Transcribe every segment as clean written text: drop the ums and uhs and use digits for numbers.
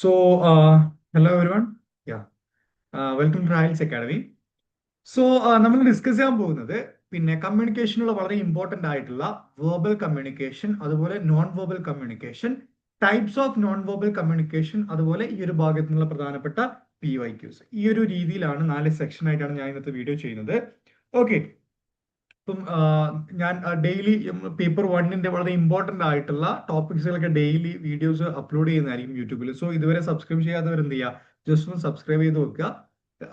Hello everyone. Yeah, welcome to IELTS Academy. നമ്മൾ discuss ചെയ്യാൻ പോകുന്നത് പിന്നെ കമ്മ്യൂണിക്കേഷനുള്ള വളരെ ഇമ്പോർട്ടന്റ് ആയിട്ടുള്ള വെർബൽ കമ്മ്യൂണിക്കേഷൻ, അതുപോലെ non verbal communication, types of non verbal communication, അതുപോലെ ഈ ഒരു ഭാഗത്തു നിന്നുള്ള പ്രധാനപ്പെട്ട PYQs. ഈ ഒരു രീതിയിലാണ് 4 സെക്ഷൻ ആയിട്ടാണ് ഞാൻ ഇന്നത്തെ വീഡിയോ ചെയ്യുന്നത്. ഓക്കെ, ഇപ്പം ഞാൻ ഡെയിലി പേപ്പർ വണ്ണിന്റെ വളരെ ഇമ്പോർട്ടന്റ് ആയിട്ടുള്ള ടോപ്പിക്സുകളൊക്കെ ഡെയിലി വീഡിയോസ് അപ്ലോഡ് ചെയ്യുന്നതായിരിക്കും യൂട്യൂബിൽ. സോ ഇതുവരെ സബ്സ്ക്രൈബ് ചെയ്യാത്തവർ എന്ത് ചെയ്യുക, ജസ്റ്റ് ഒന്ന് സബ്സ്ക്രൈബ് ചെയ്ത് വെക്കുക.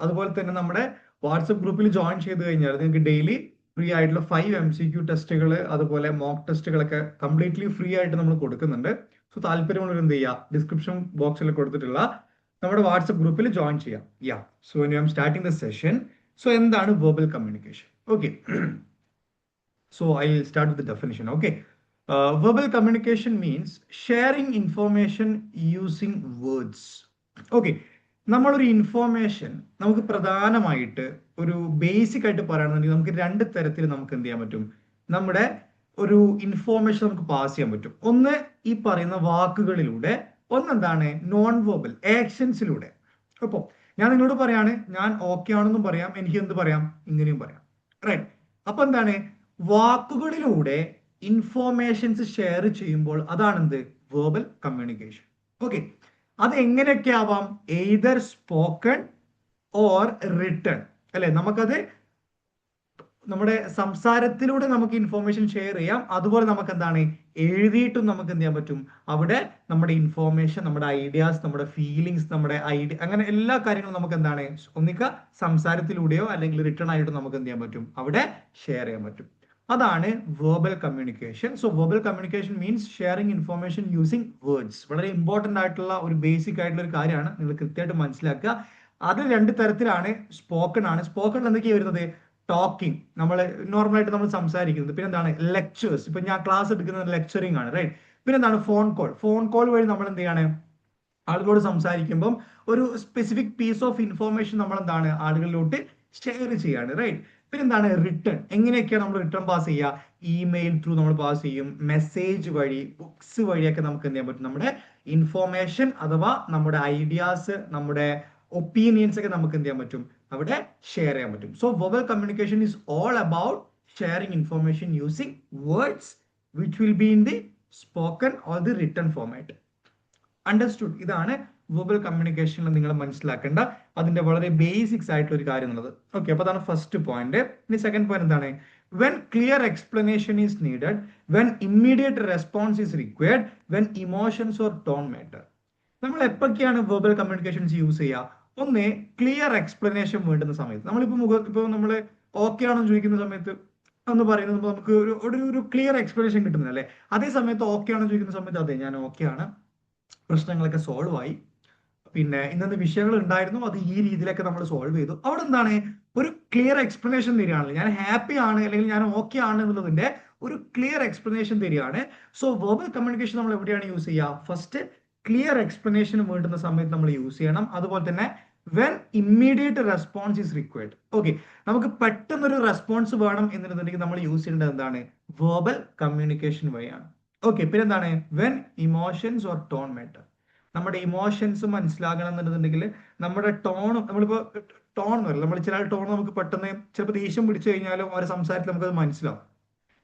അതുപോലെ തന്നെ നമ്മുടെ വാട്സപ്പ് ഗ്രൂപ്പിൽ ജോയിൻ ചെയ്ത് കഴിഞ്ഞാൽ നിങ്ങൾക്ക് ഡെയിലി ഫ്രീ ആയിട്ടുള്ള 5 MCQ ടെസ്റ്റുകൾ, അതുപോലെ മോക്ക് ടെസ്റ്റുകളൊക്കെ കംപ്ലീറ്റ്ലി ഫ്രീ ആയിട്ട് നമ്മൾ കൊടുക്കുന്നുണ്ട്. സോ താല്പര്യമുള്ളവർ എന്ത് ചെയ്യുക, ഡിസ്ക്രിപ്ഷൻ ബോക്സിൽ കൊടുത്തിട്ടുള്ള നമ്മുടെ വാട്സപ്പ് ഗ്രൂപ്പിൽ ജോയിൻ ചെയ്യാം. So I am starting the session. So എന്താണ് verbal communication? Okay, so I'll start with the definition. Okay. Verbal communication means sharing information using words. Okay. നമ്മളൊരു ഇൻഫോർമേഷൻ നമുക്ക് പ്രധാനമായിട്ട് ഒരു ബേസിക് ആയിട്ട് പറയുകയാണെന്നുണ്ടെങ്കിൽ നമുക്ക് രണ്ട് തരത്തിൽ നമുക്ക് എന്ത് ചെയ്യാൻ പറ്റും, നമ്മുടെ ഒരു ഇൻഫോർമേഷൻ നമുക്ക് പാസ് ചെയ്യാൻ പറ്റും. ഒന്ന് ഈ പറയുന്ന വാക്കുകളിലൂടെ, ഒന്നെന്താണ് നോൺ വെർബൽ ആക്ഷൻസിലൂടെ. അപ്പോൾ ഞാൻ നിങ്ങളോട് പറയാണ്, ഞാൻ ഓക്കെ ആണെന്നും പറയാം, എനിക്ക് എന്ത് പറയാം, ഇങ്ങനെയും പറയാം. റൈറ്റ്. അപ്പൊ എന്താണ്, വാക്കുകളിലൂടെ ഇൻഫോർമേഷൻസ് ഷെയർ ചെയ്യുമ്പോൾ അതാണ് എന്ത്, വെർബൽ കമ്മ്യൂണിക്കേഷൻ. ഓക്കെ, അത് എങ്ങനെയൊക്കെ ആവാം, എയ്തർ സ്പോക്കൺ ഓർ റിട്ടൺ, അല്ലെ? നമുക്കത് നമ്മുടെ സംസാരത്തിലൂടെ നമുക്ക് ഇൻഫോർമേഷൻ ഷെയർ ചെയ്യാം, അതുപോലെ നമുക്ക് എന്താണ്, എഴുതിയിട്ടും നമുക്ക് എന്ത് ചെയ്യാൻ പറ്റും. അവിടെ നമ്മുടെ ഇൻഫോർമേഷൻ, നമ്മുടെ ഐഡിയാസ്, നമ്മുടെ ഫീലിങ്സ്, നമ്മുടെ ഐഡിയ, അങ്ങനെ എല്ലാ കാര്യങ്ങളും നമുക്ക് എന്താണ്, ഒന്നിക്ക സംസാരത്തിലൂടെയോ അല്ലെങ്കിൽ റിട്ടേൺ ആയിട്ട് നമുക്ക് എന്ത് ചെയ്യാൻ പറ്റും, അവിടെ ഷെയർ ചെയ്യാൻ പറ്റും. അതാണ് verbal communication. So verbal communication means sharing information using words. വളരെ ഇമ്പോർട്ടന്റ് ആയിട്ടുള്ള ഒരു ബേസിക് ആയിട്ടുള്ള ഒരു കാര്യമാണ്, നിങ്ങൾ കൃത്യമായിട്ട് മനസ്സിലാക്കുക. അത് രണ്ട് തരത്തിലാണ്. സ്പോക്കൺ ആണ്. സ്പോക്കൺ എന്തൊക്കെയാണ് വരുന്നത്, ടോക്കിംഗ്, നമ്മൾ നോർമലായിട്ട് നമ്മൾ സംസാരിക്കുന്നത്. പിന്നെ എന്താണ്, ലെക്ചേഴ്സ്, ഇപ്പൊ ഞാൻ ക്ലാസ് എടുക്കുന്നത് ലെക്ചറിങ് ആണ്, റൈറ്റ്. പിന്നെ എന്താണ്, ഫോൺ കോൾ. ഫോൺ കോൾ വഴി നമ്മൾ എന്ത് ചെയ്യാണ്, ആളുകളോട് സംസാരിക്കുമ്പം ഒരു സ്പെസിഫിക് പീസ് ഓഫ് ഇൻഫോർമേഷൻ നമ്മൾ എന്താണ്, ആളുകളിലോട്ട് ഷെയർ ചെയ്യാണ്, റൈറ്റ്. പിന്നെ എന്താണ്, റിട്ടേൺ. എങ്ങനെയൊക്കെയാണ് നമ്മൾ റിട്ടേൺ പാസ് ചെയ്യുക, ഇമെയിൽ ത്രൂ നമ്മൾ പാസ് ചെയ്യും, മെസ്സേജ് വഴി, ബുക്സ് വഴിയൊക്കെ നമുക്ക് എന്ത് ചെയ്യാൻ പറ്റും, നമ്മുടെ ഇൻഫോർമേഷൻ അഥവാ നമ്മുടെ ഐഡിയാസ്, നമ്മുടെ ഒപ്പീനിയൻസ് ഒക്കെ നമുക്ക് എന്ത് ചെയ്യാൻ പറ്റും, അവിടെ ഷെയർ ചെയ്യാൻ പറ്റും. So verbal communication is all about sharing information using words which will be in the spoken or the written format. Understood? ഇതാണ് വെർബൽ കമ്മ്യൂണിക്കേഷനിൽ നിങ്ങൾ മനസ്സിലാക്കേണ്ട അതിന്റെ വളരെ ബേസിക്സ് ആയിട്ടുള്ള ഒരു കാര്യം എന്നുള്ളത്. ഓക്കെ, അപ്പൊ അതാണ് ഫസ്റ്റ് പോയിന്റ്. ഇനി സെക്കൻഡ് പോയിന്റ് എന്താണ്, when clear explanation is needed, when immediate response is required, when emotions or tone matter. നമ്മൾ എപ്പോഴൊക്കെയാണ് വെർബൽ കമ്മ്യൂണിക്കേഷൻസ് യൂസ് ചെയ്യുക? ഒന്ന്, ക്ലിയർ എക്സ്പ്ലനേഷൻ വേണ്ടുന്ന സമയത്ത്. ഇപ്പൊ നമ്മൾ ഓക്കെ ആണെന്ന് ചോദിക്കുന്ന സമയത്ത് എന്ന് പറയുന്നത് നമുക്ക് ഒരു ക്ലിയർ എക്സ്പ്ലനേഷൻ കിട്ടുന്നല്ലേ. അതേ സമയത്ത് ഓക്കെ ആണെന്ന് ചോദിക്കുന്ന സമയത്ത് അതെ ഞാൻ ഓക്കെ ആണ്, പ്രശ്നങ്ങളൊക്കെ സോൾവ് ആയി, പിന്നെ ഇന്നത്തെ വിഷയങ്ങൾ ഉണ്ടായിരുന്നു, അത് ഈ രീതിയിലൊക്കെ നമ്മൾ സോൾവ് ചെയ്തു. അവിടെ എന്താണ്, ഒരു ക്ലിയർ എക്സ്പ്ലനേഷൻ തരികയാണല്ലോ. ഞാൻ ഹാപ്പി ആണ് അല്ലെങ്കിൽ ഞാൻ ഓക്കെ ആണ് എന്നുള്ളതിന്റെ ഒരു ക്ലിയർ എക്സ്പ്ലനേഷൻ തരികയാണ്. സോ വെർബൽ കമ്മ്യൂണിക്കേഷൻ നമ്മൾ എവിടെയാണ് യൂസ് ചെയ്യുക? ഫസ്റ്റ്, ക്ലിയർ എക്സ്പ്ലനേഷൻ വേണ്ടുന്ന സമയത്ത് നമ്മൾ യൂസ് ചെയ്യണം. അതുപോലെ തന്നെ when immediate response is required. Okay, നമുക്ക് പെട്ടെന്നൊരു റെസ്പോൺസ് വേണം എന്നുണ്ടെങ്കിൽ നമ്മൾ യൂസ് ചെയ്യേണ്ടത് എന്താണ്, വെർബൽ കമ്മ്യൂണിക്കേഷൻ വഴിയാണ്. ഓക്കെ, പിന്നെ എന്താണ്, when emotions or tone matter. നമ്മുടെ ഇമോഷൻസ് മനസ്സിലാകണം എന്നുണ്ടെങ്കിൽ നമ്മുടെ ടോണും, നമ്മളിപ്പോ ടോൺ എന്ന് പറയില്ല, നമ്മൾ ചില ടോൺ നമുക്ക് പെട്ടെന്ന് ചിലപ്പോൾ ദേഷ്യം പിടിച്ചു കഴിഞ്ഞാലും അവരെ സംസാരത്തിൽ നമുക്കത് മനസ്സിലാവും.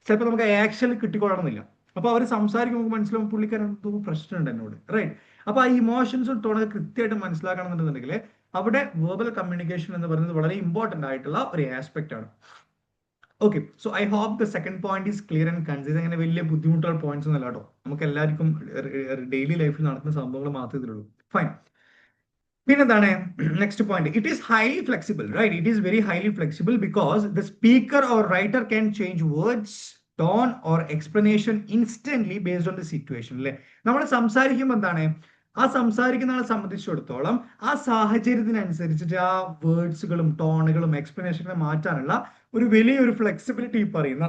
ചിലപ്പോൾ നമുക്ക് ആക്ഷനിൽ കിട്ടിക്കൊള്ളണമെന്നില്ല. അപ്പൊ അവർ സംസാരിക്കുമ്പോൾ നമുക്ക് മനസ്സിലാവും പുള്ളിക്കാരൻ എന്തോ പ്രശ്നമുണ്ട് എന്നോട്, റൈറ്റ്. അപ്പൊ ആ ഇമോഷൻസും ടോണൊക്കെ കൃത്യമായിട്ട് മനസ്സിലാക്കണം എന്നുണ്ടെങ്കിൽ അവിടെ വെർബൽ കമ്മ്യൂണിക്കേഷൻ എന്ന് പറയുന്നത് വളരെ ഇമ്പോർട്ടന്റ് ആയിട്ടുള്ള ഒരു ആസ്പെക്ട് ആണ്. Okay, so I hope the second point is clear and concise. അങ്ങനെ വലിയ ബുദ്ധിമുട്ടുള്ള പോയിന്റ്സ് ഒന്നും അല്ല കേട്ടോ, നമുക്ക് എല്ലാവർക്കും ഡെയിലി ലൈഫിൽ നടക്കുന്ന സംഭവങ്ങൾ മാത്രമേ ഇതിലുള്ളൂ. ഫൈൻ. പിന്നെന്താണ് next point, it is highly flexible, right. It is very highly flexible because the speaker or writer can change words, tone or explanation instantly based on the situation, അല്ലെ. നമ്മൾ സംസാരിക്കുമ്പോൾ എന്താണ്, ആ സംസാരിക്കുന്ന ആളെ സംബന്ധിച്ചിടത്തോളം ആ സാഹചര്യത്തിനനുസരിച്ചിട്ട് ആ വേർഡ്സുകളും ടോണുകളും എക്സ്പ്ലനേഷനും മാറ്റാനുള്ള ഒരു വലിയൊരു ഫ്ലെക്സിബിലിറ്റി പറയുന്ന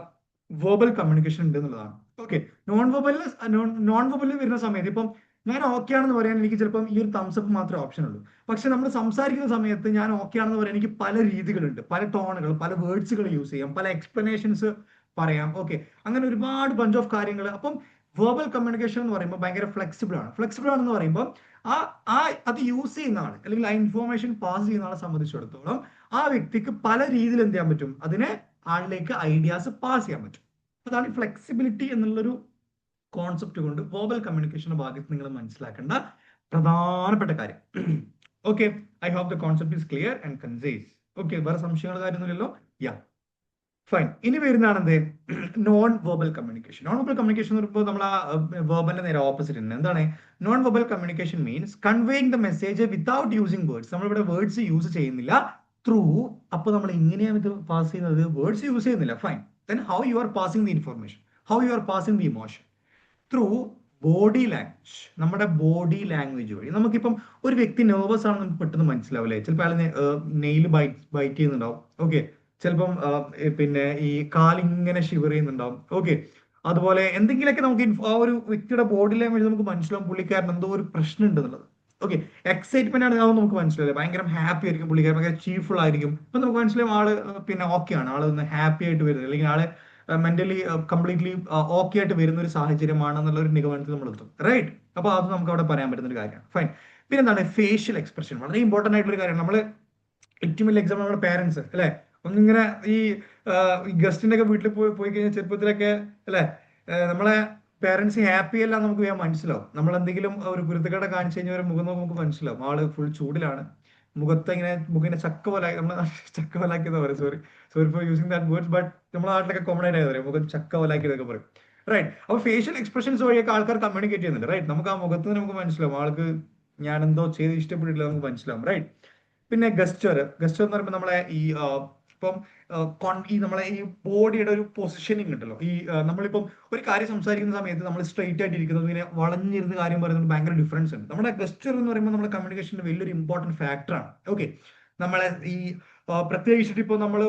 വെർബൽ കമ്മ്യൂണിക്കേഷൻ ഉണ്ട് എന്നുള്ളതാണ്. ഓക്കെ, നോൺ വെർബലിൽ വരുന്ന സമയത്ത് ഇപ്പം ഞാൻ ഓക്കെ ആണെന്ന് പറയാൻ എനിക്ക് ചിലപ്പം ഈ ഒരു തംസപ്പ് മാത്രമേ ഓപ്ഷൻ ഉള്ളൂ. പക്ഷെ നമ്മൾ സംസാരിക്കുന്ന സമയത്ത് ഞാൻ ഓക്കെ ആണെന്ന് പറയാൻ എനിക്ക് പല രീതികളുണ്ട്, പല ടോണുകൾ, പല വേർഡ്സുകൾ യൂസ് ചെയ്യാം, പല എക്സ്പ്ലനേഷൻസ് പറയാം. ഓക്കെ, അങ്ങനെ ഒരുപാട് ബഞ്ച് ഓഫ് കാര്യങ്ങൾ. അപ്പം വെർബൽ കമ്മ്യൂണിക്കേഷൻ എന്ന് പറയുമ്പോൾ ഭയങ്കര ഫ്ലെക്സിബിൾ ആണ്. ഫ്ലെക്സിബിൾ ആണെന്ന് പറയുമ്പോൾ ആ ആ അത് യൂസ് ചെയ്യുന്ന ആൾ അല്ലെങ്കിൽ ആ ഇൻഫോർമേഷൻ പാസ് ചെയ്യുന്ന ആളെ സംബന്ധിച്ചിടത്തോളം ആ വ്യക്തിക്ക് പല രീതിയിൽ എന്ത് ചെയ്യാൻ പറ്റും, അതിനെ ആളിലേക്ക് ഐഡിയാസ് പാസ് ചെയ്യാൻ പറ്റും. അതാണ് ഫ്ലെക്സിബിലിറ്റി എന്നുള്ളൊരു കോൺസെപ്റ്റ് കൊണ്ട് വെർബൽ കമ്മ്യൂണിക്കേഷന്റെ ഭാഗത്ത് നിങ്ങൾ മനസ്സിലാക്കേണ്ട പ്രധാനപ്പെട്ട കാര്യം. Okay, I hope the concept is clear and concise. Okay, വേറെ സംശയങ്ങൾ കാര്യമൊന്നുമില്ലല്ലോ? Yeah, fine. ഇനി വരുന്നതാണ് എന്ത്, non verbal communication. Non verbal communication എന്ന് പറയുമ്പോൾ നമ്മൾ ആ വെർബലിന്റെ നേരെ ഓപ്പോസിറ്റ് ഉണ്ട്. എന്താണ് non verbal communication? Means conveying the message without using words. നമ്മളിവിടെ വേർഡ്സ് യൂസ് ചെയ്യുന്നില്ല. ത്രൂ, അപ്പൊ നമ്മൾ എങ്ങനെയാണ് ഇത് പാസ് ചെയ്യുന്നത്? വേർഡ്സ് യൂസ് ചെയ്യുന്നില്ല. Fine. Then how you are passing the information, how you are passing the emotion? Through body language. നമ്മുടെ body language വഴി. നമുക്കിപ്പം ഒരു വ്യക്തി നെർവസ് ആണെന്ന് നമുക്ക് പെട്ടെന്ന് മനസ്സിലാവില്ലേ? ചിലപ്പോൾ അയാൾ നെയിൽ ബൈറ്റ് ചെയ്യുന്നുണ്ടാവും. ഓക്കെ, ചിലപ്പം പിന്നെ ഈ കാലിങ്ങനെ ഷിവർ ചെയ്യുന്നുണ്ടാവും. ഓക്കെ, അതുപോലെ എന്തെങ്കിലുമൊക്കെ നമുക്ക് ആ ഒരു വ്യക്തിയുടെ ബോഡി ലാംഗ്വേജ് നമുക്ക് മനസ്സിലാവും പുള്ളിക്കാരൻ എന്തോ ഒരു പ്രശ്നം ഉണ്ട് എന്നുള്ളത്. ഓക്കെ, എക്സൈറ്റ്മെന്റ് ആണ് അതൊന്നും നമുക്ക് മനസ്സിലാവില്ല. ഭയങ്കര ഹാപ്പി ആയിരിക്കും പുള്ളിക്കാരൻ, ഭയങ്കര ചീർഫുൾ ആയിരിക്കും. അപ്പൊ നമുക്ക് മനസ്സിലാവും ആള് പിന്നെ ഓക്കെ ആണ്, ആള് ഒന്ന് ഹാപ്പി ആയിട്ട് വരുന്നത്, അല്ലെങ്കിൽ ആള് മെന്റലി കംപ്ലീറ്റ്ലി ഓക്കെ ആയിട്ട് വരുന്ന ഒരു സാഹചര്യമാണെന്നുള്ള ഒരു നിഗമനത്തിൽ നമ്മൾ എത്തും. റൈറ്റ്? അപ്പൊ അത് നമുക്ക് അവിടെ പറയാൻ പറ്റുന്ന ഒരു കാര്യമാണ്. ഫൈൻ. പിന്നെ എന്താണ് ഫേഷ്യൽ എക്സ്പ്രഷൻ? വളരെ ഇമ്പോർട്ടന്റ് ആയിട്ടുള്ള ഒരു കാര്യമാണ്. നമ്മൾ ഏറ്റവും വലിയ എക്സാമ്പിൾ നമ്മുടെ പേരൻസ് അല്ലെ, ഒന്നിങ്ങനെ ഈ ഗസ്റ്റിന്റെ ഒക്കെ വീട്ടിൽ പോയി കഴിഞ്ഞാൽ ചെറുപ്പത്തിലൊക്കെ അല്ലെ, നമ്മളെ പേരൻസ് ഹാപ്പി അല്ല നമുക്ക് വേഗം മനസ്സിലാവും. നമ്മൾ എന്തെങ്കിലും ഒരു കുരുത്തക്കേട് കാണിച്ചു കഴിഞ്ഞാൽ ഒരു മുഖം നമുക്ക് മനസ്സിലാവും ആള് ഫുൾ ചൂടിലാണ്. മുഖത്ത് ഇങ്ങനെ മുഖിനെ ചക്ക പോലെ, നമ്മൾ ചക്ക പോലാക്കിയെന്ന് പറയും. Sorry sorry four using that words, but നമ്മുടെ നാട്ടിലൊക്കെ കോമൺ ആയിട്ട് പറയും മുഖം ചക്ക പോലാക്കിയതൊക്കെ പറയും. റൈറ്റ്? അപ്പൊ ഫേഷ്യൽ എക്സ്പ്രഷൻസ് വഴിയൊക്കെ ആൾക്കാർ കമ്മ്യൂണിക്കേറ്റ് ചെയ്യുന്നുണ്ട്. റൈറ്റ്? നമുക്ക് ആ മുഖത്ത് നിന്ന് നമുക്ക് മനസ്സിലാവും ആൾക്ക് ഞാൻ എന്തോ ചെയ്ത് ഇഷ്ടപ്പെട്ടില്ല നമുക്ക് മനസ്സിലാവും. റൈറ്റ്? പിന്നെ ഗസ്റ്റർ എന്ന് പറയുമ്പോൾ നമ്മളെ ഈ ഇപ്പം ഈ നമ്മളെ ഈ ബോഡിയുടെ ഒരു പൊസിഷനിങ് ഉണ്ടല്ലോ. ഈ നമ്മളിപ്പം ഒരു കാര്യം സംസാരിക്കുന്ന സമയത്ത് നമ്മൾ സ്ട്രെയിറ്റ് ആയിട്ട് ഇരിക്കുന്നത് ഇങ്ങനെ വളഞ്ഞിരുന്ന് കാര്യം പറയുന്നത് ഭയങ്കര ഡിഫറൻസ് ഉണ്ട്. നമ്മുടെ ഗസ്റ്റർ എന്ന് പറയുമ്പോൾ നമ്മുടെ കമ്മ്യൂണിക്കേഷന്റെ വലിയൊരു ഇമ്പോർട്ടന്റ് ഫാക്ടറാണ്. ഓക്കെ, നമ്മളെ ഈ പ്രത്യേകിച്ചിട്ട് ഇപ്പോൾ നമ്മൾ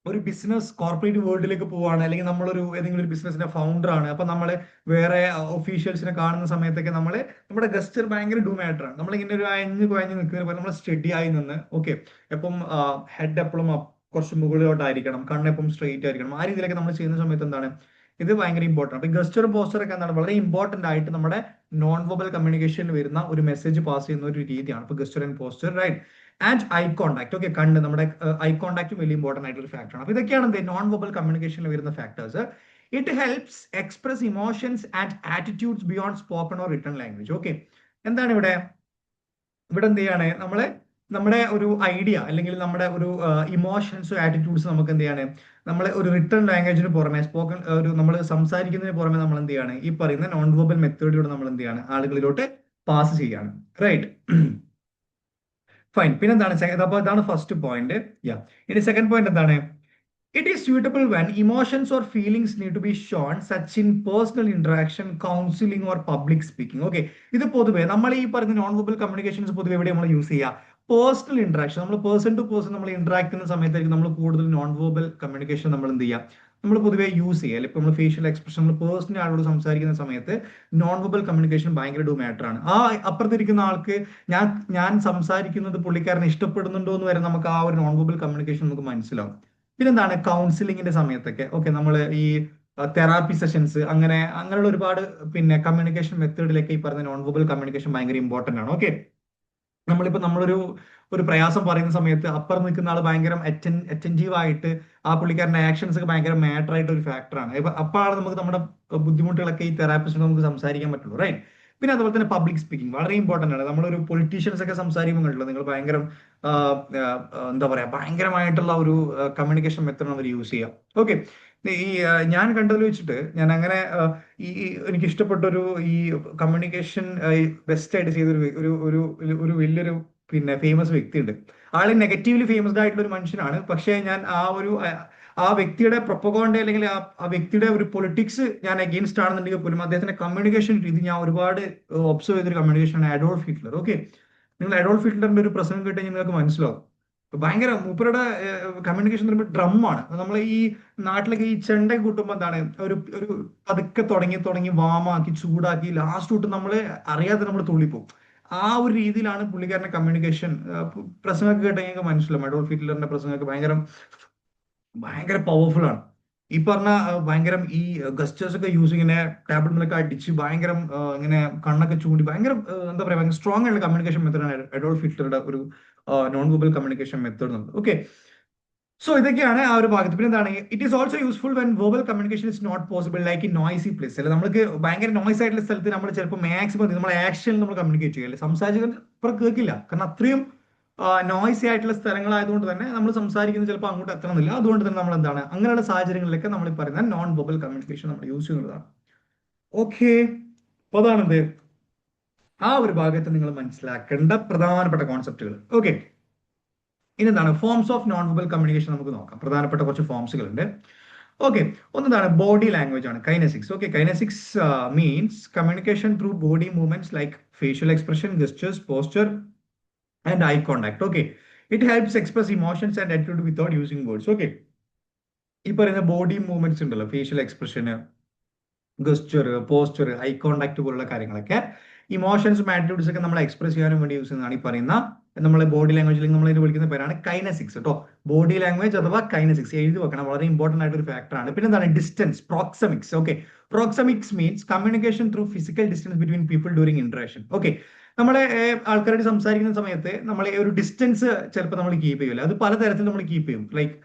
ഒരു ബിസിനസ് കോർപ്പറേറ്റ് വേൾഡിലേക്ക് പോവാണ്, അല്ലെങ്കിൽ നമ്മളൊരു ഏതെങ്കിലും ഒരു ബിസിനസിന്റെ ഫൗണ്ടർ ആണ്. അപ്പൊ നമ്മൾ വേറെ ഒഫീഷ്യൽസിനെ കാണുന്ന സമയത്തൊക്കെ നമ്മുടെ ഗസ്റ്റർ ഭയങ്കര ഡൂ മാറ്റർ ആണ്. നമ്മളിങ്ങനെ ഒരു അയഞ്ഞു കുഴഞ്ഞു നിൽക്കുന്ന പോലെ നമ്മൾ സ്റ്റഡി ആയി നിന്ന്, ഓക്കെ, എപ്പം ഹെഡ് എപ്പോഴും കുറച്ച് മുകളിലോട്ടായിരിക്കണം, കണ്ണെപ്പം സ്ട്രെയിറ്റ് ആയിരിക്കണം. ആ രീതിയിലൊക്കെ നമ്മൾ ചെയ്യുന്ന സമയത്ത് എന്താണ് ഇത് ഭയങ്കര ഇമ്പോർട്ടൻ്റ്. അപ്പൊ ഗസ്റ്ററും പോസ്റ്ററൊക്കെ എന്താണ് വളരെ ഇമ്പോർട്ടന്റ് ആയിട്ട് നമ്മുടെ നോൺ വെർബൽ കമ്മ്യൂണിക്കേഷനിൽ വരുന്ന ഒരു മെസ്സേജ് പാസ് ചെയ്യുന്ന ഒരു രീതിയാണ്. ഇപ്പൊ gesture and posture. Right? And eye contact. Okay, കണ്ണ്, നമ്മുടെ ഐ കോണ്ടാക്ട് വലിയ ഇമ്പോർട്ടന്റ് ആയിട്ടുള്ള ഒരു ഫാക്ടറാണ്. അപ്പൊ ഇതൊക്കെയാണ് എന്ത് നോൺ വെർബൽ കമ്മ്യൂണിക്കേഷനിൽ വരുന്ന factors. It helps express emotions and attitudes beyond spoken or written language. Okay, എന്താണ് ഇവിടെ എന്ത് ചെയ്യാണ് നമ്മള് നമ്മുടെ ഒരു ഐഡിയ അല്ലെങ്കിൽ നമ്മുടെ ഒരു ഇമോഷൻസ് ആറ്റിറ്റ്യൂഡ്സ് നമുക്ക് എന്ത് ചെയ്യാണ് നമ്മളെ ഒരു റിട്ടേൺ ലാംഗ്വേജിന് പുറമെ സ്പോക്കൺ ഒരു നമ്മൾ സംസാരിക്കുന്നതിന് പുറമെ നമ്മൾ എന്ത് ചെയ്യാണ് ഈ പറയുന്ന നോൺ വെർബൽ മെത്തേഡിലൂടെ നമ്മൾ എന്ത് ചെയ്യാണ് ആളുകളിലോട്ട് പാസ് ചെയ്യാണ്. റൈറ്റ്? ഫൈൻ. പിന്നെ എന്താണ് അപ്പൊ ഇതാണ് ഫസ്റ്റ് പോയിന്റ്. യാ, ഇനി സെക്കൻഡ് പോയിന്റ് എന്താണ്? It is suitable when emotions or feelings need to be shown, such in personal interaction, counseling or public speaking. Okay, ഇത് പൊതുവെ നമ്മൾ ഈ പറയുന്ന നോൺ വെർബൽ കമ്മ്യൂണിക്കേഷൻസ് പൊതുവെ എവിടെ നമ്മൾ യൂസ് ചെയ്യുക? Personal interaction. നമ്മൾ പേഴ്സൺ ടു പേഴ്സൺ നമ്മൾ ഇന്ററാക്ട് ചെയ്യുന്ന സമയത്തായിരിക്കും നമ്മൾ കൂടുതൽ നോൺ വെർബൽ കമ്മ്യൂണിക്കേഷൻ നമ്മൾ എന്ത് ചെയ്യുക, നമ്മൾ പൊതുവെ യൂസ് ചെയ്യുക. ഇപ്പൊ നമ്മൾ ഫേഷ്യൽ എക്സ്പ്രഷൻ, നമ്മൾ പേഴ്സണൽ ആളോട് സംസാരിക്കുന്ന സമയത്ത് നോൺ വെർബൽ കമ്മ്യൂണിക്കേഷൻ ഭയങ്കര ഡു മാറ്റർ ആണ്. ആ അപ്പുറത്തിരിക്കുന്ന ആൾക്ക് ഞാൻ സംസാരിക്കുന്നത് പുള്ളിക്കാരനെ ഇഷ്ടപ്പെടുന്നുണ്ടോ എന്ന് വരെ നമുക്ക് ആ ഒരു നോൺ വെർബൽ കമ്മ്യൂണിക്കേഷൻ നമുക്ക് മനസ്സിലാവും. പിന്നെന്താണ് കൗൺസിലിങ്ങിന്റെ സമയത്തൊക്കെ ഓക്കെ, നമ്മൾ ഈ തെറാപ്പി സെഷൻസ് അങ്ങനെയുള്ള ഒരുപാട് പിന്നെ കമ്മ്യൂണിക്കേഷൻ മെത്തേഡിലേക്ക് ഈ പറഞ്ഞ നോൺ വെർബൽ കമ്മ്യൂണിക്കേഷൻ ഭയങ്കര ഇമ്പോർട്ടന്റ് ആണ്. ഓക്കെ, നമ്മളിപ്പോ ഒരു പ്രയാസം പറയുന്ന സമയത്ത് അപ്പുറം നിൽക്കുന്ന ആൾ ഭയങ്കര അറ്റൻറ്റീവ് ആയിട്ട് ആ പുള്ളിക്കാരന്റെ ആക്ഷൻസ് ഒക്കെ ഭയങ്കര മാറ്റർ ആയിട്ട് ഒരു ഫാക്ടറാണ്. അപ്പോഴാണ് നമുക്ക് നമ്മുടെ ബുദ്ധിമുട്ടുകളൊക്കെ ഈ തെറാപ്പിസ്റ്റിനോട് നമുക്ക് സംസാരിക്കാൻ പറ്റുള്ളൂ. റൈറ്റ്? പിന്നെ അതുപോലെ തന്നെ പബ്ലിക് സ്പീക്കിംഗ് വളരെ ഇമ്പോർട്ടന്റ് ആണ്. നമ്മളൊരു പൊളിറ്റീഷ്യൻസ് ഒക്കെ സംസാരിക്കുമ്പോൾ കണ്ടല്ലോ നിങ്ങൾ ഭയങ്കര എന്താ പറയാ ഭയങ്കരമായിട്ടുള്ള ഒരു കമ്മ്യൂണിക്കേഷൻ മെത്തേഡ് അവർ യൂസ് ചെയ്യാം. ഓക്കെ, ഈ ഞാൻ കണ്ടതിൽ വെച്ചിട്ട് ഞാൻ അങ്ങനെ എനിക്ക് ഇഷ്ടപ്പെട്ട ഈ കമ്മ്യൂണിക്കേഷൻ ബെസ്റ്റ് ആയിട്ട് ചെയ്തൊരു ഒരു വലിയൊരു പിന്നെ ഫേമസ് വ്യക്തിയുണ്ട്. ആള് നെഗറ്റീവ്ലി ഫേമസ്ഡ് ആയിട്ടുള്ള ഒരു മനുഷ്യനാണ്. പക്ഷേ ഞാൻ ആ വ്യക്തിയുടെ പ്രൊപ്പഗോണ്ട അല്ലെങ്കിൽ ആ വ്യക്തിയുടെ ഒരു പൊളിറ്റിക്സ് ഞാൻ അഗെയിൻസ്റ്റ് ആണെന്നുണ്ടെങ്കിൽ പോലും അദ്ദേഹത്തിന്റെ കമ്മ്യൂണിക്കേഷൻ രീതി ഞാൻ ഒരുപാട് ഒബ്സർവ് ചെയ്തൊരു കമ്മ്യൂണിക്കേഷൻ ആണ് അഡോൾഫ് ഹിറ്റ്ലർ. ഓക്കെ, നിങ്ങൾ അഡോൾഫ് ഹിറ്റ്ലറിന്റെ ഒരു പ്രസംഗം കേട്ട് കഴിഞ്ഞാൽ നിങ്ങൾക്ക് മനസ്സിലാവും ഭയങ്കര മൂപ്പരുടെ കമ്മ്യൂണിക്കേഷൻ എന്ന് പറയുമ്പോൾ ഡ്രമ്മാണ്. നമ്മൾ ഈ നാട്ടിലൊക്കെ ഈ ചെണ്ട കൂട്ടുമ്പോൾ എന്താണ് ഒരു പതുക്കെ തുടങ്ങി വാമാക്കി ചൂടാക്കി ലാസ്റ്റ് തൊട്ട് നമ്മൾ അറിയാതെ നമ്മൾ തുള്ളിപ്പോവും. ആ ഒരു രീതിയിലാണ് പുള്ളിക്കാരന്റെ കമ്മ്യൂണിക്കേഷൻ. പ്രസംഗമൊക്കെ കേട്ട് കഴിഞ്ഞാൽ മനസ്സിലാവും അഡോൾഫ് ഹിറ്റ്ലറിന്റെ പ്രസംഗമൊക്കെ ഭയങ്കര പവർഫുൾ ആണ്. ഈ പറഞ്ഞ ഭയങ്കരം ഈ ഗസ്റ്റേഴ്സ് ഒക്കെ യൂസ് ഇങ്ങനെ ടാബ്ലറ്റിലൊക്കെ അടിച്ച് ഭയങ്കരം ഇങ്ങനെ കണ്ണൊക്കെ ചൂണ്ടി ഭയങ്കര എന്താ പറയാ ഭയങ്കര സ്ട്രോങ് ആയിട്ടുള്ള കമ്മ്യൂണിക്കേഷൻ മെത്തേഡാണ് അഡോൾഫ് ഹിറ്റ്ലറുടെ ഒരു നോൺ വെർബൽ കമ്മ്യൂണിക്കേഷൻ മെത്തേഡ് എന്നുള്ളത്. ഓക്കെ, സോ ഇതൊക്കെയാണ് ആ ഒരു ഭാഗത്ത്. പിന്നെ എന്താണ്, it is also useful when verbal communication is not possible like in noisy place. അല്ലെ നമുക്ക് ഭയങ്കര നോയ്സ് ആയിട്ടുള്ള സ്ഥലത്ത് നമ്മൾ ചിലപ്പോൾ മാക്സിമം നമ്മൾ ആക്ഷനിൽ നമ്മൾ കമ്മ്യൂണിക്കേറ്റ് ചെയ്യില്ല, സംസാരിക്കുന്നത് ഇപ്പം കേൾക്കില്ല, കാരണം അത്രയും നോയ്സി ആയിട്ടുള്ള സ്ഥലങ്ങളായതുകൊണ്ട് തന്നെ നമ്മൾ സംസാരിക്കുന്നത് ചിലപ്പോൾ അങ്ങോട്ട് എത്തണമെന്നില്ല. അതുകൊണ്ട് തന്നെ നമ്മൾ എന്താണ് അങ്ങനെയുള്ള സാഹചര്യങ്ങളിലൊക്കെ നമ്മൾ ഈ പറയുന്ന നോൺ വെർബൽ കമ്മ്യൂണിക്കേഷൻ നമ്മൾ യൂസ് ചെയ്യുന്നതാണ്. ഓക്കെ, അപ്പൊ അതാണെന്ത് ആ ഒരു ഭാഗത്ത് നിങ്ങൾ മനസ്സിലാക്കേണ്ട പ്രധാനപ്പെട്ട കോൺസെപ്റ്റുകൾ. ഓക്കെ, ഇനി എന്താണ് forms of non verbal communication നമുക്ക് നോക്കാം. പ്രധാനപ്പെട്ട കുറച്ച് ഫോംസുകൾ ഉണ്ട്. ഓക്കെ, ഒന്നെന്താണ് ബോഡി ലാംഗ്വേജ് ആണ്, kinesics. Okay, kinesics means communication through body movements like facial expression, gestures, posture and eye contact. Okay, it helps express emotions and attitude without using words. Okay, ഈ പറയുന്ന body movements ഉണ്ടല്ലോ, facial expression, gesture, posture, eye contact പോലുള്ള കാര്യങ്ങളൊക്കെ ഇമോഷൻസും attitudes ഒക്കെ നമ്മൾ express ചെയ്യാനും വേണ്ടി use ചെയ്യുന്നതാണ് ഈ പറയുന്ന നമ്മളെ ബോഡി ലാംഗ്വേജിൽ നമ്മൾ ഇതിന് വിളിക്കുന്ന പേരാണ് കൈനസിക്സ് കേട്ടോ. ബോഡി ലാംഗ്വേജ് അഥവാ കൈനസിക്സ് എഴുതി വെക്കണം, വളരെ ഇമ്പോർട്ടന്റ് ആയിട്ട് ഒരു ഫാക്ടർ ആണ്. പിന്നെ എന്താണ് distance, proxemics. Okay, proxemics means communication through physical distance between people during interaction. Okay, നമ്മളെ ആൾക്കാരോട് സംസാരിക്കുന്ന സമയത്ത് നമ്മൾ ഒരു ഡിസ്റ്റൻസ് ചിലപ്പോൾ നമ്മൾ കീപ്പ് ചെയ്യില്ല, അത് പലതരത്തിൽ നമ്മൾ കീപ്പ് ചെയ്യും. ലൈക്ക്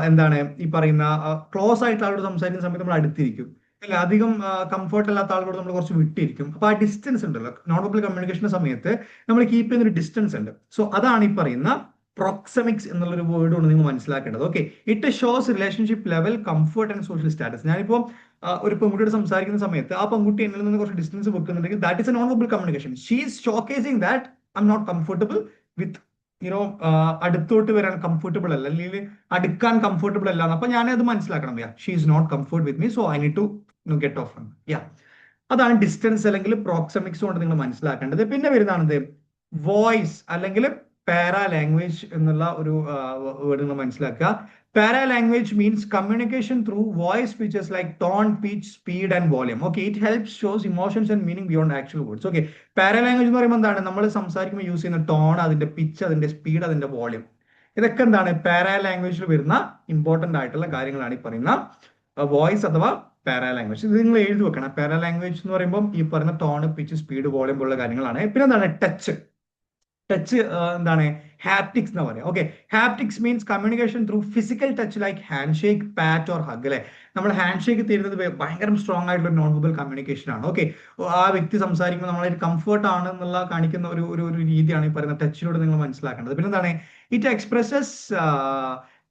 എന്താണ് ഈ പറയുന്ന ക്ലോസ് ആയിട്ടുള്ള ആളോട് സംസാരിക്കുന്ന സമയത്ത് നമ്മൾ അടുത്തിരിക്കും, അല്ല അധികം കംഫർട്ട് അല്ലാത്ത ആളുകളോട് നമ്മൾ കുറച്ച് വിട്ടിരിക്കും. അപ്പൊ ആ ഡിസ്റ്റൻസ് ഉണ്ടല്ലോ നോൺ വെർബൽ കമ്മ്യൂണിക്കേഷന്റെ സമയത്ത് നമ്മൾ കീപ്പ് ചെയ്യുന്ന ഒരു ഡിസ്റ്റൻസ് ഉണ്ട്. സോ അതാണ് ഈ പറയുന്ന പ്രോക്സമിക്സ് എന്നുള്ള ഒരു വേർഡ് കൊണ്ട് നിങ്ങൾ മനസ്സിലാക്കേണ്ടത്. Okay, it shows relationship level, comfort and social status. ഞാനിപ്പോ ഒരു പെൺകുട്ടിയോട് സംസാരിക്കുന്ന സമയത്ത് ആ പെൺകുട്ടി എന്നിൽ നിന്ന് കുറച്ച് ഡിസ്റ്റൻസ് വെക്കുന്നുണ്ടെങ്കിൽ that is a non verbal communication. She is showcasing that I am not comfortable with you know അടുത്തോട്ട് വരാൻ കംഫർട്ടബിൾ അല്ല, അല്ലെങ്കിൽ അടുക്കാൻ കംഫർട്ടബിൾ അല്ല. അപ്പൊ ഞാൻ അത് മനസ്സിലാക്കണം, she is not comfort with me, so I need to get off. അതാണ് ഡിസ്റ്റൻസ് അല്ലെങ്കിൽ പ്രോക്സമിക്സ് കൊണ്ട് നിങ്ങൾ മനസ്സിലാക്കേണ്ടത്. പിന്നെ വരുന്നതാണ് വോയിസ് അല്ലെങ്കിൽ പാരാ ലാംഗ്വേജ് എന്നുള്ള ഒരു വേർഡ് നിങ്ങൾ മനസ്സിലാക്കുക. Para language means communication through voice features like tone, pitch, speed and volume. Okay, it helps shows emotions and meaning beyond actual words. Okay, para language എന്ന് പറയുമ്പോൾ എന്താണ്, നമ്മൾ സംസാരിക്കുമ്പോൾ യൂസ് ചെയ്യുന്ന ടോൺ, അതിന്റെ പിച്ച്, അതിന്റെ സ്പീഡ്, അതിന്റെ വോളിയം, ഇതൊക്കെ എന്താണ് പാരാ ലാംഗ്വേജിൽ വരുന്ന ഇമ്പോർട്ടന്റ് ആയിട്ടുള്ള കാര്യങ്ങളാണ് ഈ പറയുന്ന വോയിസ് അഥവാ പാരാ ലാംഗ്വേജ്. ഇത് നിങ്ങൾ എഴുതി വെക്കണം. പാരാ ലാംഗ്വേജ് എന്ന് പറയുമ്പോൾ ഈ പറയുന്ന ടോൺ, പിച്ച്, സ്പീഡ്, വോളിയം പോലുള്ള കാര്യങ്ങളാണ്. പിന്നെ എന്താണ് ടച്ച്. ടച്ച് എന്താണ് ഹാപ്റ്റിക്സ് എന്ന് പറയാം. Okay, haptics means communication through physical touch like hand shake, PAT or hug. അല്ലെ, നമ്മൾ ഹാൻഡ് ഷേക്ക് തരുന്നത് ഭയങ്കര സ്ട്രോങ് ആയിട്ടുള്ള നോൺ വെർബൽ കമ്മ്യൂണിക്കേഷൻ ആണ്. ഓക്കെ, ആ വ്യക്തി സംസാരിക്കുമ്പോൾ നമ്മളൊരു കംഫർട്ട് ആണ് എന്നുള്ള കാണിക്കുന്ന ഒരു രീതിയാണ് ഈ പറയുന്ന ടച്ചിലൂടെ നിങ്ങൾ മനസ്സിലാക്കേണ്ടത്. പിന്നെ എന്താണ് it expresses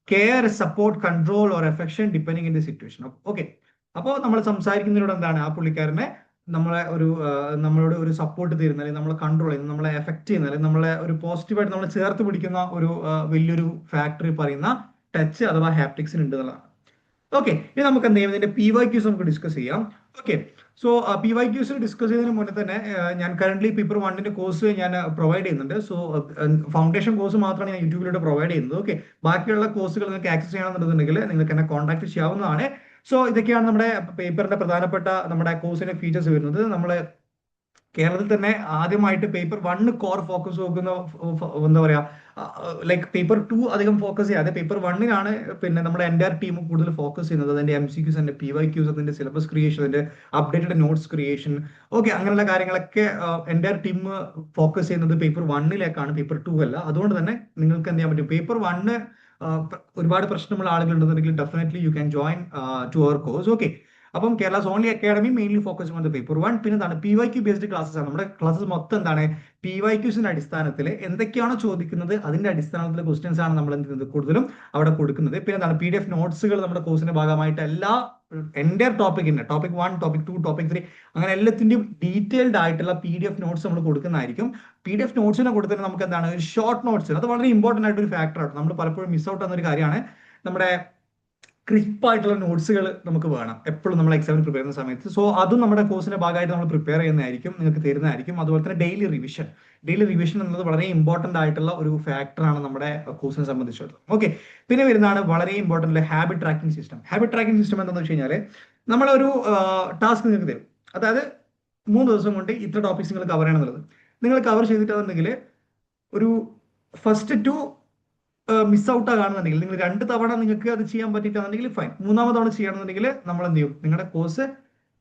care, support, control or affection depending in the situation. Okay, അപ്പോൾ നമ്മൾ സംസാരിക്കുന്നതിലൂടെ എന്താണ് ആ പുള്ളിക്കാരനെ നമ്മളോട് ഒരു സപ്പോർട്ട് തരുന്ന, അല്ലെങ്കിൽ നമ്മളെ കൺട്രോൾ ചെയ്യുന്ന, നമ്മളെ എഫക്ട് ചെയ്യുന്ന, അല്ലെങ്കിൽ നമ്മളെ ഒരു പോസിറ്റീവായിട്ട് നമ്മളെ ചേർത്ത് പിടിക്കുന്ന ഒരു വലിയൊരു ഫാക്ടറി പറയുന്ന ടച്ച് അഥവാ ഹാപ്റ്റിക്സിന് ഉണ്ട് എന്നുള്ളതാണ്. ഓക്കെ, ഇനി നമുക്ക് എന്ത് ചെയ്യാം, ഇതിന്റെ PYQs നമുക്ക് ഡിസ്കസ് ചെയ്യാം. ഓക്കെ, സോ PYQs ഡിസ്കസ് ചെയ്യുന്നതിന് മുന്നേ തന്നെ ഞാൻ കറന്റ് പേപ്പർ 1ന്റെ കോഴ്സ് ഞാൻ പ്രൊവൈഡ് ചെയ്യുന്നുണ്ട്. സോ ഫൗണ്ടേഷൻ കോഴ്സ് മാത്രമാണ് ഞാൻ യൂട്യൂബിലൂടെ പ്രൊവൈഡ് ചെയ്യുന്നത്. ഓക്കെ, ബാക്കിയുള്ള കോഴ്സുകൾ നിങ്ങൾക്ക് ആക്സസ് ചെയ്യണമെന്നുണ്ടെങ്കിൽ നിങ്ങൾക്ക് എന്നെ കോൺടാക്ട് ചെയ്യാവുന്നതാണ്. സോ ഇതൊക്കെയാണ് നമ്മുടെ പേപ്പറിന്റെ പ്രധാനപ്പെട്ട നമ്മുടെ കോഴ്സിന്റെ ഫീച്ചേഴ്സ് വരുന്നത്. നമ്മൾ കേരളത്തിൽ തന്നെ ആദ്യമായിട്ട് പേപ്പർ 1 കോർ ഫോക്കസ് നോക്കുന്ന എന്താ പറയാ ലൈക്ക് പേപ്പർ 2 അധികം ഫോക്കസ് ചെയ്യാതെ പേപ്പർ 1നാണ് പിന്നെ നമ്മുടെ എൻ്റെ ടീം കൂടുതൽ ഫോക്കസ് ചെയ്യുന്നത്. അതിന്റെ MCQs, അതിന്റെ PYQs, അതിന്റെ സിലബസ് ക്രിയേഷൻ, അതിന്റെ അപ്ഡേറ്റഡ് നോട്ട്സ് ക്രിയേഷൻ, ഓക്കെ, അങ്ങനെയുള്ള കാര്യങ്ങളൊക്കെ എൻ്റെ ടീം ഫോക്കസ് ചെയ്യുന്നത് പേപ്പർ 1ലേക്കാണ്, പേപ്പർ 2 അല്ല. അതുകൊണ്ട് തന്നെ നിങ്ങൾക്ക് എന്ത് ചെയ്യാൻ പറ്റും, പേപ്പർ 1 ഒരുപാട് പ്രശ്നമുള്ള ആളുകൾ ഉണ്ടെന്നുണ്ടെങ്കിൽ definitely you can join to our course. Okay, അപ്പം Kerala only academy mainly focus on the paper 1. പിന്നെ എന്താണ് PYQ ബേസ്ഡ് ക്ലാസ്സസ് ആണ്. നമ്മുടെ ക്ലാസ്സസ് മൊത്തം എന്താണ് PYQസിന്റെ അടിസ്ഥാനത്തിൽ എന്തൊക്കെയാണോ ചോദിക്കുന്നത് അതിന്റെ അടിസ്ഥാനത്തിലെ ക്വസ്റ്റ്യൻസ് ആണ് നമ്മൾ എന്ത് ചെയ്യുന്നത് കൂടുതലും അവിടെ കൊടുക്കുന്നത്. പിന്നെ എന്താണ് PDF നോട്ട്സുകൾ നമ്മുടെ കോഴ്സിന്റെ ഭാഗമായിട്ട് എല്ലാ എൻ്റെ ടോപ്പിക്കിന്റെ ടോപ്പിക് 1, ടോപ്പിക് 2, ടോപ്പിക് 3 അങ്ങനെ എല്ലാത്തിന്റെയും ഡീറ്റെയിൽഡ് ആയിട്ടുള്ള PDF നോട്ട്സ് നമ്മൾ കൊടുക്കുന്നതായിരിക്കും. PDF നോട്ട്സിനെ കൊടുത്തിട്ട് നമുക്ക് എന്താണ് ഒരു ഷോർട്ട് നോട്ട്സ്, അത് വളരെ ഇമ്പോർട്ടന്റ് ആയിട്ട് ഒരു ഫാക്ടറാണ്. നമ്മൾ പലപ്പോഴും മിസ് ഔട്ട് ആവുന്ന ഒരു കാര്യമാണ്. നമ്മുടെ ക്രിസ്പ് ആയിട്ടുള്ള നോട്ട്സുകൾ നമുക്ക് വേണം എപ്പോഴും നമ്മൾ എക്സാമിന് പ്രിപ്പയർ ചെയ്യുന്ന സമയത്ത്. സോ അതും നമ്മുടെ കോഴ്സിന്റെ ഭാഗമായിട്ട് നമ്മൾ പ്രിപ്പയർ ചെയ്യുന്നതായിരിക്കും, നിങ്ങൾക്ക് തരുന്നതായിരിക്കും. അതുപോലെ തന്നെ ഡെയിലി റിവിഷൻ എന്നത് വളരെ ഇമ്പോർട്ടന്റ് ആയിട്ടുള്ള ഒരു ഫാക്ടറാണ് നമ്മുടെ കോഴ്സിനെ സംബന്ധിച്ചിടത്തോളം. ഓക്കെ, പിന്നെ വരുന്നതാണ് വളരെ important habit tracking system. Habit tracking system എന്താണെന്ന് വെച്ച് കഴിഞ്ഞാൽ നമ്മളൊരു ടാസ്ക് നിങ്ങൾക്ക് തരും. അതായത് 3 ദിവസം കൊണ്ട് ഇത്ര ടോപ്പിക്സ് നിങ്ങൾ കവർ ചെയ്യണം എന്നുള്ളത്. നിങ്ങൾ കവർ ചെയ്തിട്ടുണ്ടെങ്കിൽ ഒരു ഫസ്റ്റ് ടു മിസ് ഔട്ട് ആകുകയാണെന്നുണ്ടെങ്കിൽ നിങ്ങൾ 2 തവണ നിങ്ങൾക്ക് അത് ചെയ്യാൻ പറ്റിയിട്ടാണെന്നുണ്ടെങ്കിൽ ഫൈൻ. 3-ാമത് തവണ ചെയ്യണമെന്നുണ്ടെങ്കിൽ നമ്മൾ എന്ത് ചെയ്യും, നിങ്ങളുടെ കോഴ്സ്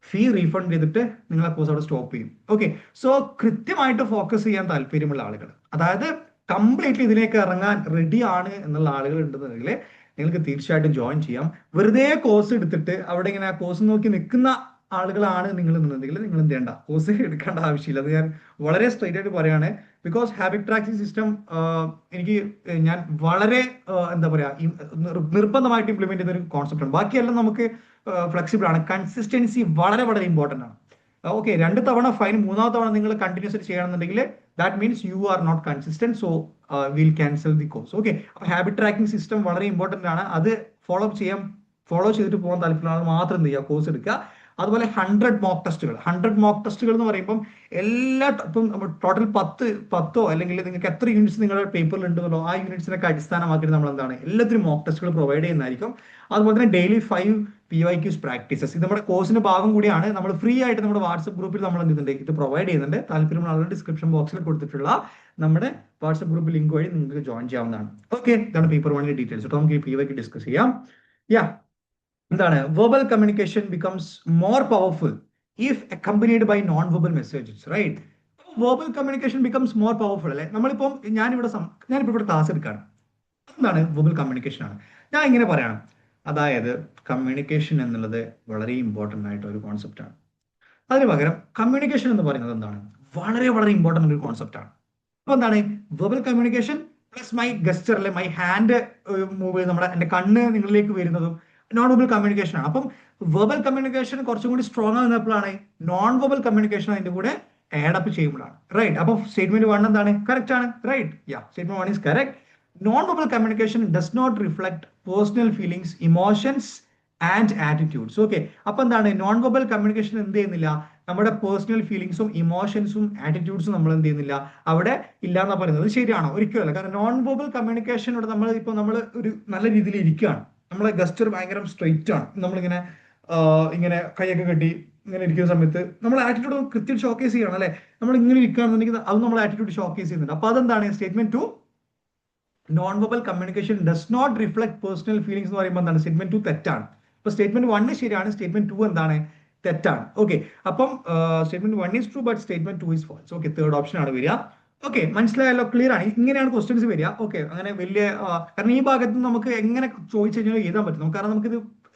ഫീ റീഫണ്ട് ചെയ്തിട്ട് നിങ്ങൾ ആ കോഴ്സ് അവിടെ സ്റ്റോപ്പ് ചെയ്യും. ഓക്കെ, സോ കൃത്യമായിട്ട് ഫോക്കസ് ചെയ്യാൻ താല്പര്യമുള്ള ആളുകൾ, അതായത് കംപ്ലീറ്റ്ലി ഇതിലേക്ക് ഇറങ്ങാൻ റെഡി ആണ് എന്നുള്ള ആളുകൾ ഉണ്ടെന്നുണ്ടെങ്കിൽ നിങ്ങൾക്ക് തീർച്ചയായിട്ടും ജോയിൻ ചെയ്യാം. വെറുതെ കോഴ്സ് എടുത്തിട്ട് അവിടെ ഇങ്ങനെ ആ കോഴ്സ് നോക്കി നിൽക്കുന്ന ആളുകളാണ് നിങ്ങൾ എന്നുണ്ടെങ്കിൽ നിങ്ങൾ എന്ത് ചെയ്യേണ്ട, കോഴ്സ് എടുക്കേണ്ട ആവശ്യമില്ല. അത് ഞാൻ വളരെ സ്ട്രൈറ്റ് ആയിട്ട് പറയാണ്. ബിക്കോസ് ഹാബിറ്റ് ട്രാക്കിംഗ് സിസ്റ്റം എനിക്ക് ഞാൻ വളരെ എന്താ പറയാ നിർബന്ധമായിട്ട് ഇംപ്ലിമെന്റ് ചെയ്യുന്ന ഒരു കോൺസെപ്റ്റ് ആണ്. ബാക്കിയെല്ലാം നമുക്ക് ഫ്ലെക്സിബിൾ ആണ്. കൺസിസ്റ്റൻസി വളരെ വളരെ ഇമ്പോർട്ടന്റ് ആണ്. ഓക്കെ, 2 തവണ ഫൈൻ, 3-ാമത്തെ തവണ നിങ്ങൾ കണ്ടിന്യൂസ് ആയിട്ട് ചെയ്യണമെന്നുണ്ടെങ്കിൽ that means you are not consistent, so will cancel the course. Okay, അപ്പൊ ഹാബിറ്റ് ട്രാക്കിംഗ് സിസ്റ്റം വളരെ ഇമ്പോർട്ടന്റ് ആണ്. അത് ഫോളോ ചെയ്തിട്ട് പോകാൻ താല്പര്യമുള്ള മാത്രം എന്ത് ചെയ്യുക, കോഴ്സ് എടുക്കുക. അതുപോലെ 100 മോക്ക് ടെസ്റ്റുകൾ എന്ന് പറയുമ്പോൾ ഇപ്പം ടോട്ടൽ 10 അല്ലെങ്കിൽ നിങ്ങൾക്ക് എത്ര യൂണിറ്റ്സ് നിങ്ങളുടെ പേപ്പറിൽ ഉണ്ടെന്നല്ലോ ആ യൂണിറ്റ്സിനൊക്കെ അടിസ്ഥാനമാക്കിയിട്ട് നമ്മൾ എന്താണ് എല്ലാത്തിനും മോക്ക് ടെസ്റ്റുകൾ പ്രൊവൈഡ് ചെയ്യുന്നതായിരിക്കും. അതുപോലെ തന്നെ ഡെയിലി 5 PYQs പ്രാക്ടീസസ്, ഇത് നമ്മുടെ കോഴ്സിന്റെ ഭാഗം കൂടിയാണ്. നമ്മൾ ഫ്രീ ആയിട്ട് നമ്മുടെ വാട്സ്ആപ്പ് ഗ്രൂപ്പിൽ നമ്മൾ എന്ത് ചെയ്യുന്നുണ്ട്, ഇത് പ്രൊവൈഡ് ചെയ്യുന്നുണ്ട്. താല്പര്യമുള്ള ആളുകൾ ഡിസ്ക്രിപ്ഷൻ ബോക്സിൽ കൊടുത്തിട്ടുള്ള നമ്മുടെ വാട്സ്ആപ്പ് ഗ്രൂപ്പ് ലിങ്ക് വഴി നിങ്ങൾക്ക് ജോയിൻ ചെയ്യാവുന്നതാണ്. ഓക്കെ, ഇതാണ് പേപ്പർ 1 ഡീറ്റെയിൽസ്. അപ്പോൾ നമുക്ക് ഈ PYQ ഡിസ്കസ് ചെയ്യാം. എന്താണ്, verbal communication becomes more powerful if accompanied by non verbal messages, right? Verbal communication becomes more powerful അല്ലെ. ഞാനിപ്പോൾ ഇവിടെ ക്ലാസ് എടുക്കുകയാണ്. എന്താണ് വെർബൽ കമ്മ്യൂണിക്കേഷൻ ആണ്. ഞാൻ ഇങ്ങനെ പറയണം, അതായത് കമ്മ്യൂണിക്കേഷൻ എന്നുള്ളത് വളരെ ഇമ്പോർട്ടൻ്റ് ആയിട്ട് ഒരു കോൺസെപ്റ്റ് ആണ്. അതിന് പകരം കമ്മ്യൂണിക്കേഷൻ എന്ന് പറയുന്നത് എന്താണ്, വളരെ വളരെ ഇമ്പോർട്ടൻ്റ് ഒരു കോൺസെപ്റ്റ് ആണ്. അപ്പൊ എന്താണ് വെർബൽ കമ്മ്യൂണിക്കേഷൻ പ്ലസ് മൈ ഗസ്റ്റർ അല്ലെ, മൈ ഹാൻഡ് മൂവ് ചെയ്ത് എന്റെ കണ്ണ് നിങ്ങളിലേക്ക് വരുന്നതും നോൺ വെർബൽ കമ്മ്യൂണിക്കേഷൻ ആണ്. അപ്പം വെർബൽ കമ്മ്യൂണിക്കേഷൻ കുറച്ചും കൂടി സ്ട്രോങ് ആകുന്നപ്പോഴാണ് നോൺ വെർബൽ കമ്മ്യൂണിക്കേഷൻ അതിന്റെ കൂടെ ആഡ് അപ്പ് ചെയ്യുമ്പോഴാണ്, റൈറ്റ്? അപ്പൊ സ്റ്റേറ്റ്മെന്റ് 1 എന്താണ്, കറക്റ്റ് ആണ്, right? Statement 1 is correct. Non verbal communication does not reflect personal feelings, emotions and attitudes. Okay, അപ്പൊ എന്താണ്, നോൺ വെർബൽ കമ്മ്യൂണിക്കേഷൻ എന്ത് ചെയ്യുന്നില്ല, നമ്മുടെ പേഴ്സണൽ ഫീലിംഗ്സും ഇമോഷൻസും ആറ്റിറ്റ്യൂഡ്സും നമ്മൾ എന്ത് ചെയ്യുന്നില്ല, അവിടെ ഇല്ല എന്നാ പറയുന്നത്. ശരിയാണോ? ഒരിക്കലല്ല. കാരണം നോൺ വെർബൽ കമ്മ്യൂണിക്കേഷനോട് നമ്മൾ ഒരു നല്ല രീതിയിൽ ഇരിക്കുകയാണ്, നമ്മളെ ഗസ്റ്റർ ഭയങ്കര സ്ട്രെയിറ്റ് ആണ്, നമ്മളിങ്ങനെ ഇങ്ങനെ കൈയൊക്കെ കെട്ടി ഇങ്ങനെ ഇരിക്കുന്ന സമയത്ത് നമ്മൾ ആറ്റിറ്റ്യൂഡ് കൃത്യം ഷോക്കേസ് ചെയ്യണം അല്ലെ. നമ്മൾ ഇങ്ങനെ ഇരിക്കുകയാണെന്നുണ്ടെങ്കിൽ അത് നമ്മൾ ആറ്റിറ്റ്യൂഡ് ഷോക്കേസ് ചെയ്യുന്നുണ്ട്. അപ്പൊ അതെന്താണ് statement 2, non verbal communication does not reflect personal feelings എന്ന് പറയുമ്പോൾ എന്താണ്, സ്റ്റേറ്റ്മെന്റ് 2 തെറ്റാണ്. അപ്പൊ സ്റ്റേറ്റ്മെന്റ് 1 ശരിയാണ്, സ്റ്റേറ്റ്മെന്റ് 2 എന്താണ്, തെറ്റാണ്. ഓക്കെ, അപ്പം statement 1 is true but statement 2 is false. Okay, third option ആണ് വരിക. ഓക്കെ, മനസ്സിലായല്ലോ, ക്ലിയർ ആണ്. ഇങ്ങനെയാണ് ക്വസ്റ്റ്യൻസ് വരിക. ഓക്കെ, അങ്ങനെ വലിയ കാരണം ഈ ഭാഗത്ത് നമുക്ക് എങ്ങനെ ചോദിച്ചു കഴിഞ്ഞാൽ എഴുതാൻ പറ്റും, കാരണം നമുക്കിത്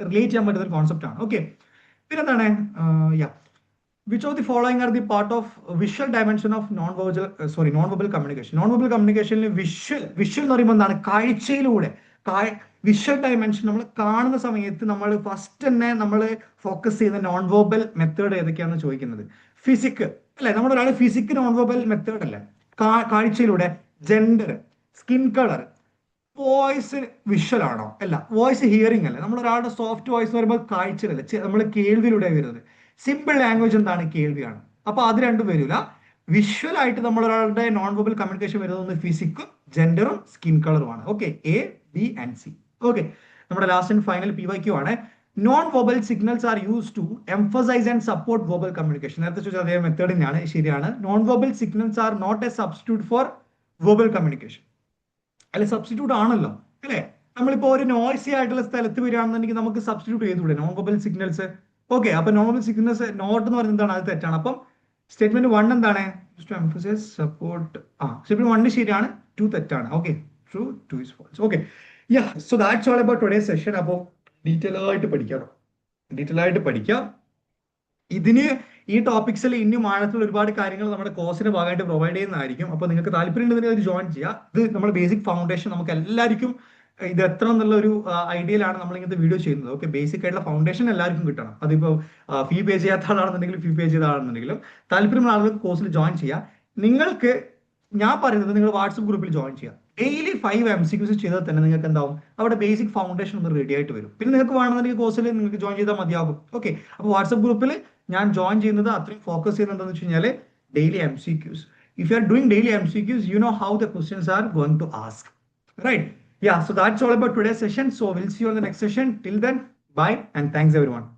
റിലേറ്റ് ചെയ്യാൻ പറ്റുന്ന ഒരു കോൺസെപ്റ്റ് ആണ്. ഓക്കെ, പിന്നെ എന്താണ്, which of the following are the part of visual dimension of non-verbal communication? Non-verbal communication visual എന്ന് പറയുമ്പോൾ എന്താണ്, കാഴ്ചയിലൂടെ വിഷ്വൽ ഡയമെൻഷൻ നമ്മൾ കാണുന്ന സമയത്ത് നമ്മൾ ഫസ്റ്റ് തന്നെ നമ്മൾ ഫോക്കസ് ചെയ്യുന്ന നോൺ വെർബൽ മെത്തേഡ് ഏതൊക്കെയാണെന്ന് ചോദിക്കുന്നത്. ഫിസിക് അല്ലെ, നമ്മുടെ ഒരാൾ ഫിസിക് നോൺ വെർബൽ മെത്തേഡ് അല്ലേ, കാഴ്ചയിലൂടെ. Gender, skin colour, voice visual ആണോ? അല്ല. വോയിസ് ഹിയറിംഗ് അല്ലേ, നമ്മൾ ഒരാളുടെ സോഫ്റ്റ് വോയിസ് എന്ന് പറയുമ്പോൾ കാഴ്ചയിലല്ല, നമ്മൾ കേൾവിയിലൂടെ വരുന്നത്. സിമ്പിൾ ലാംഗ്വേജ് എന്താണ്, കേൾവിയാണ്. അപ്പൊ അത് രണ്ടും വരില്ല. വിഷ്വൽ ആയിട്ട് നമ്മൾ ഒരാളുടെ നോൺ വെർബൽ കമ്മ്യൂണിക്കേഷൻ വരുന്നത് ഫിസിക്കും ജെൻഡറും സ്കിൻ കളറുമാണ്. Okay, A, B and C. Okay, നമ്മുടെ ലാസ്റ്റ് ആൻഡ് ഫൈനൽ PYQ ആണ്. Non verbal signals are use to emphasize and support verbal communication. നേരത്തെ ചോദിച്ചാൽ അതേ മെത്തേഡ് തന്നെയാണ്, ശരിയാണ്. Non verbal signals are not a substitute for verbal communication. അല്ലെ, substitute ആണല്ലോ അല്ലെ. നമ്മളിപ്പോ ഒരു നോയ്സി ആയിട്ടുള്ള സ്ഥലത്ത് വരികയാണെന്നുണ്ടെങ്കിൽ നമുക്ക് സബ്സ്റ്റിറ്റ്യൂട്ട് ചെയ്തുകൂടെ നോൺ വെർബൽ സിഗ്നൽസ്? ഓക്കെ, അപ്പൊ നോൺ വെർബൽ സിഗ്നൽസ് നോട്ട് എന്ന് പറയുന്നത് എന്താണ്, അത് തെറ്റാണ്. അപ്പം സ്റ്റേറ്റ്മെന്റ് 1 എന്താണ്, സപ്പോർട്ട്. സ്റ്റേറ്റ്മെന്റ് 1 ശരിയാണ്, 2 തെറ്റാണ്. Okay, true, 2 is false. Okay, so that's all about today session. അപ്പോൾ ഡീറ്റെയിൽ ആയിട്ട് പഠിക്കാം. ഇതിന് ഈ ടോപ്പിക്സിൽ ഇനിയും ആഴത്തിൽ ഒരുപാട് കാര്യങ്ങൾ നമ്മുടെ കോഴ്സിന്റെ ഭാഗമായിട്ട് പ്രൊവൈഡ് ചെയ്യുന്നതായിരിക്കും. അപ്പോൾ നിങ്ങൾക്ക് താല്പര്യം ഉണ്ടെങ്കിൽ ജോയിൻ ചെയ്യുക. ഇത് നമ്മുടെ ബേസിക് ഫൗണ്ടേഷൻ നമുക്ക് എല്ലാവർക്കും ഇത് എത്ര എന്നുള്ള ഒരു ഐഡിയയിലാണ് നമ്മൾ ഇങ്ങനത്തെ വീഡിയോ ചെയ്യുന്നത്. ഓക്കെ, ബേസിക് ആയിട്ടുള്ള ഫൗണ്ടേഷൻ എല്ലാവർക്കും കിട്ടണം. അതിപ്പോൾ ഫീ പേ ചെയ്യാത്ത ആളാണെന്നുണ്ടെങ്കിലും ഫീ പേ ചെയ്ത ആളാണെന്നുണ്ടെങ്കിലും താല്പര്യമുള്ള ആളുകൾക്ക് കോഴ്സിൽ ജോയിൻ ചെയ്യുക. നിങ്ങൾക്ക് ഞാൻ പറയുന്നത് നിങ്ങൾ വാട്സപ്പ് ഗ്രൂപ്പിൽ ജോയിൻ ചെയ്യുക. ഡെയിലി 5 MCQs ചെയ്താൽ തന്നെ നിങ്ങൾക്ക് എന്താവും, അവിടെ ബേസിക് ഫൗണ്ടേഷൻ ഒന്ന് റെഡി ആയിട്ട് വരും. പിന്നെ നിങ്ങൾക്ക് വേണമെന്നുണ്ടെങ്കിൽ കോഴ്സിൽ നിങ്ങൾക്ക് ജോയിൻ ചെയ്താൽ മതിയാകും. ഓക്കെ, അപ്പോൾ വാട്സപ്പ് ഗ്രൂപ്പിൽ ഞാൻ ജോയിൻ ചെയ്യുന്നത് അത്രയും ഫോക്കസ് ചെയ്യുന്നത് എന്താണെന്ന് വെച്ച് കഴിഞ്ഞാൽ daily MCQs. If you are doing daily MCQs, you know how the questions are going to ask, right? So that's all about today's session. So we'll see you on the next session. Till then, bye and thanks everyone.